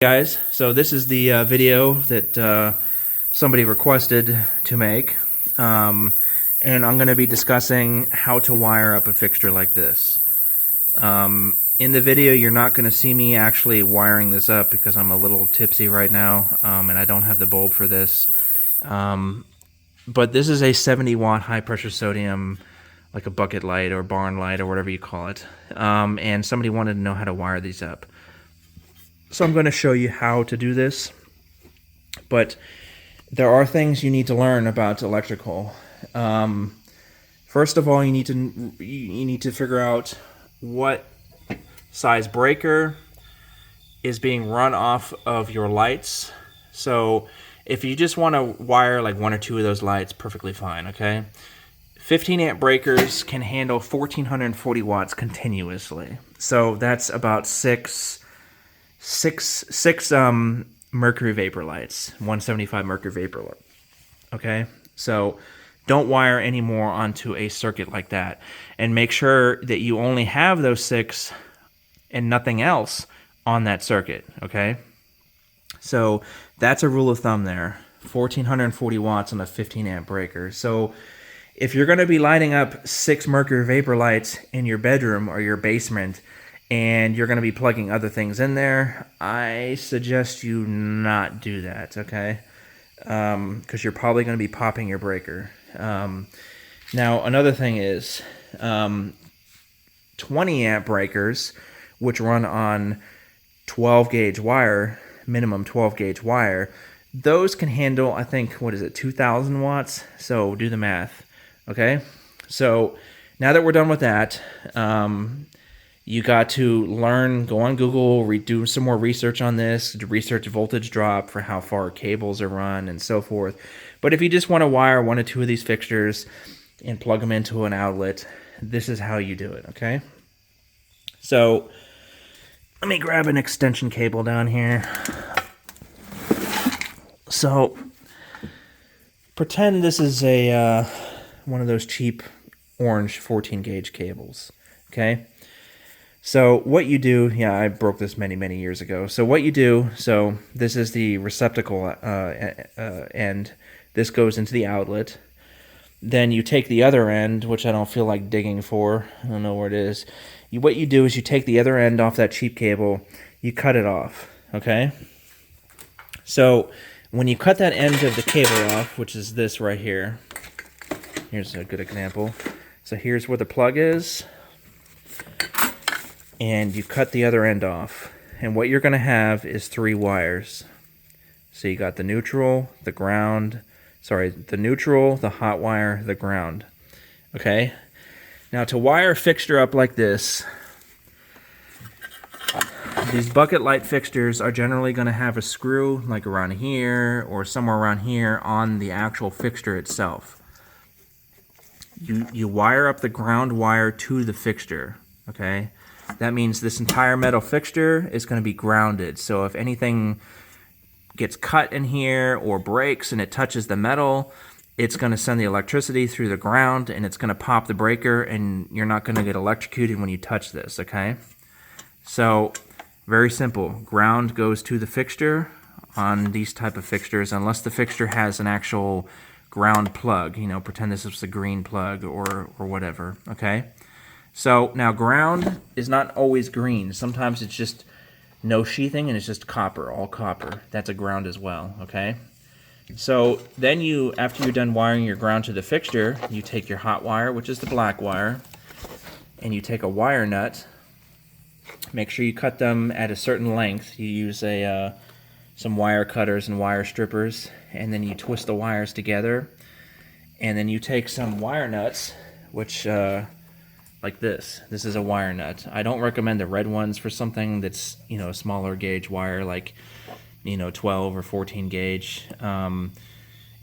Guys, so this is the video that somebody requested to make, and I'm going to be discussing how to wire up a fixture like this. In the video, you're not going to see me actually wiring this up because I'm a little tipsy right now, and I don't have the bulb for this. But this is a 70-watt high-pressure sodium, like a bucket light or barn light or whatever you call it, and somebody wanted to know how to wire these up. So I'm going to show you how to do this, but there are things you need to learn about electrical. First of all, you need to figure out what size breaker is being run off of your lights. So if you just want to wire like one or two of those lights, perfectly fine, okay? 15 amp breakers can handle 1440 watts continuously. So that's about six mercury vapor lights, 175 mercury vapor light. Okay, so don't wire any more onto a circuit like that, and make sure that you only have those 6 and nothing else on that circuit. Okay, so that's a rule of thumb there. 1440 watts on a 15 amp breaker. So if you're going to be lighting up 6 mercury vapor lights in your bedroom or your basement, and you're going to be plugging other things in there, I suggest you not do that, okay? Because you're probably going to be popping your breaker. Now, another thing is 20 amp breakers, which run on 12 gauge wire, minimum 12 gauge wire, those can handle, I think, what is it, 2,000 watts? So do the math, okay? So now that we're done with that, you got to learn, go on Google, do some more research on this, research voltage drop for how far cables are run and so forth. But if you just want to wire 1 or 2 of these fixtures and plug them into an outlet, this is how you do it, okay? So let me grab an extension cable down here. So pretend this is a one of those cheap orange 14 gauge cables, okay? So what you do, yeah, I broke this many years ago. So what you do, so this is the receptacle end. This goes into the outlet. Then you take the other end, which I don't feel like digging for. I don't know where it is. What you do is you take the other end off that cheap cable. You cut it off, okay? So when you cut that end of the cable off, which is this right here. Here's a good example. So here's where the plug is. And you cut the other end off, and what you're going to have is 3 wires. So you got the neutral, the ground, the neutral, the hot wire, the ground. Okay? Now to wire a fixture up like this, these bucket light fixtures are generally going to have a screw like around here or somewhere around here on the actual fixture itself. You wire up the ground wire to the fixture, okay? That means this entire metal fixture is going to be grounded. So if anything gets cut in here or breaks and it touches the metal, it's going to send the electricity through the ground and it's going to pop the breaker, and you're not going to get electrocuted when you touch this, okay? So very simple. Ground goes to the fixture on these type of fixtures, unless the fixture has an actual ground plug. You know, pretend this is a green plug or whatever, okay? So now ground is not always green. Sometimes it's just no sheathing and it's just copper, all copper. That's a ground as well, okay? So then after you're done wiring your ground to the fixture, you take your hot wire, which is the black wire, and you take a wire nut. Make sure you cut them at a certain length. You use some wire cutters and wire strippers, and then you twist the wires together. And then you take some wire nuts, which like this. This is a wire nut. I don't recommend the red ones for something that's, you know, smaller gauge wire, like, you know, 12 or 14 gauge, and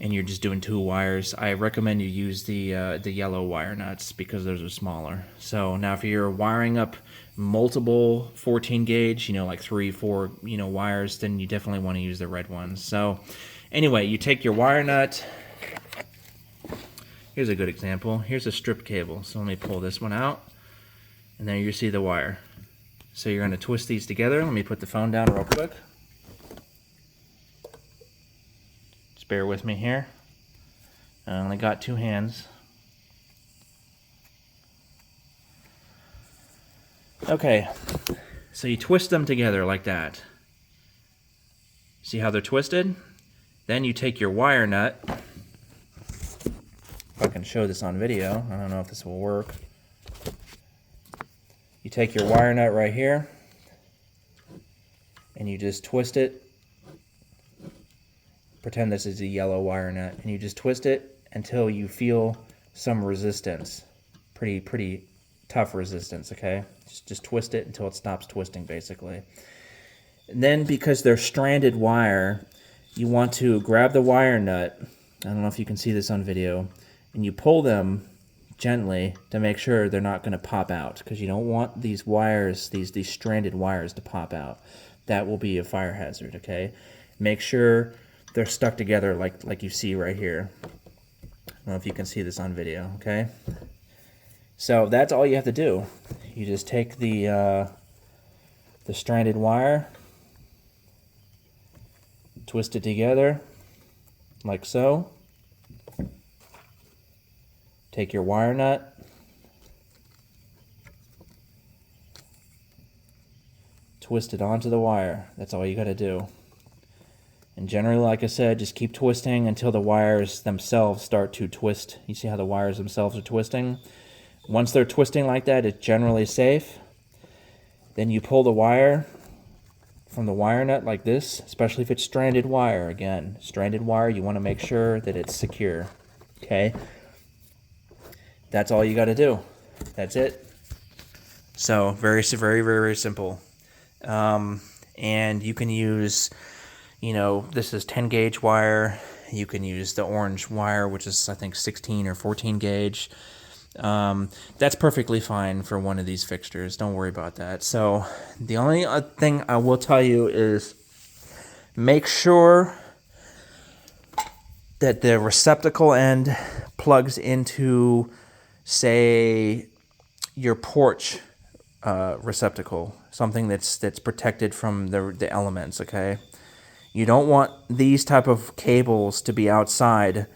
you're just doing 2 wires. I recommend you use the yellow wire nuts because those are smaller. So now if you're wiring up multiple 14 gauge, you know, like 3, 4, you know, wires, then you definitely want to use the red ones. So anyway, you take your wire nut. Here's a good example. Here's a strip cable. So let me pull this one out, and there you see the wire. So you're going to twist these together. Let me put the phone down real quick. Just bear with me here. I only got 2 hands. Okay, so you twist them together like that. See how they're twisted? Then you take your wire nut. If I can show this on video, I don't know if this will work. You take your wire nut right here, and you just twist it. Pretend this is a yellow wire nut, and you just twist it until you feel some resistance. Pretty tough resistance, okay? Just twist it until it stops twisting, basically. And then, because they're stranded wire, you want to grab the wire nut. I don't know if you can see this on video, and you pull them gently to make sure they're not going to pop out, because you don't want these wires, these stranded wires, to pop out. That will be a fire hazard, okay? Make sure they're stuck together like you see right here. I don't know if you can see this on video, okay? So that's all you have to do. You just take the stranded wire, twist it together like so. Take your wire nut, twist it onto the wire. That's all you got to do. And generally, like I said, just keep twisting until the wires themselves start to twist. You see how the wires themselves are twisting? Once they're twisting like that, it's generally safe. Then you pull the wire from the wire nut like this, especially if it's stranded wire. Again, stranded wire, you want to make sure that it's secure. Okay? That's all you got to do. That's it. So, very simple. And you can use, this is 10 gauge wire. You can use the orange wire, which is, I think, 16 or 14 gauge. That's perfectly fine for one of these fixtures. Don't worry about that. So, the only thing I will tell you is make sure that the receptacle end plugs into, say, your porch receptacle, something that's protected from the elements, okay? You don't want these type of cables to be outside,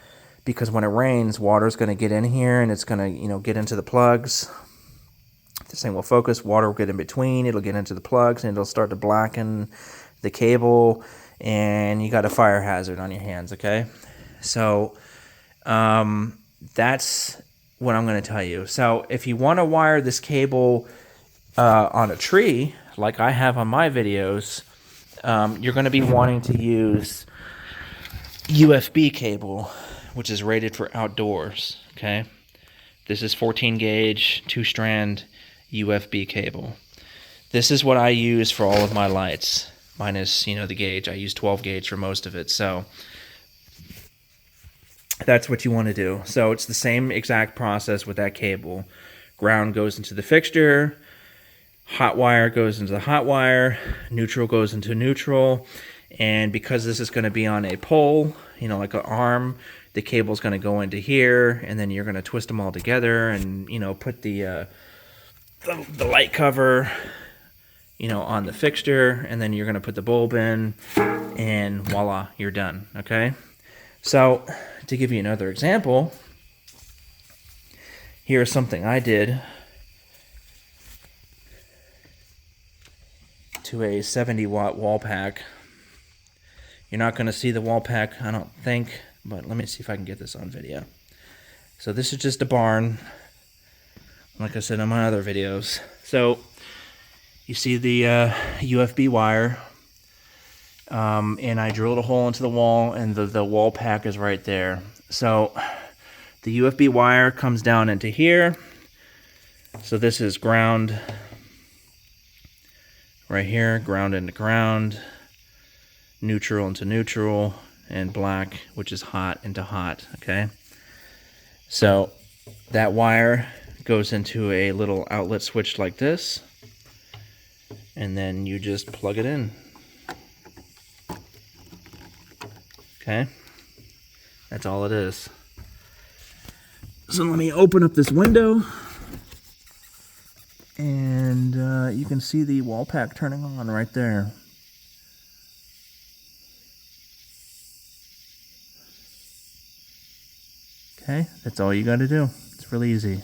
because when it rains, water's going to get in here and it's going to, get into the plugs. This thing will focus, water will get in between, it'll get into the plugs, and it'll start to blacken the cable, and you got a fire hazard on your hands, okay? So, that's what I'm going to tell you. So if you want to wire this cable on a tree, like I have on my videos, you're going to be wanting to use UFB cable, which is rated for outdoors, okay? This is 14 gauge, 2-strand UFB cable. This is what I use for all of my lights, minus, the gauge. I use 12 gauge for most of it, so that's what you want to do. So it's the same exact process with that cable. Ground goes into the fixture, hot wire goes into the hot wire, neutral goes into neutral, and because this is going to be on a pole, like an arm, the cable's going to go into here, and then you're going to twist them all together and, put the light cover, on the fixture, and then you're going to put the bulb in, and voila, you're done, okay? So, to give you another example, here's something I did to a 70-watt wall pack. You're not going to see the wall pack, I don't think, but let me see if I can get this on video. So this is just a barn, like I said on my other videos. So you see the UFB wire, and I drilled a hole into the wall, and the wall pack is right there. So the UFB wire comes down into here. So this is ground right here, ground into ground, neutral into neutral, and black, which is hot, into hot, okay? So that wire goes into a little outlet switch like this, and then you just plug it in. Okay? That's all it is. So let me open up this window, and you can see the wall pack turning on right there. Okay, that's all you got to do. It's really easy.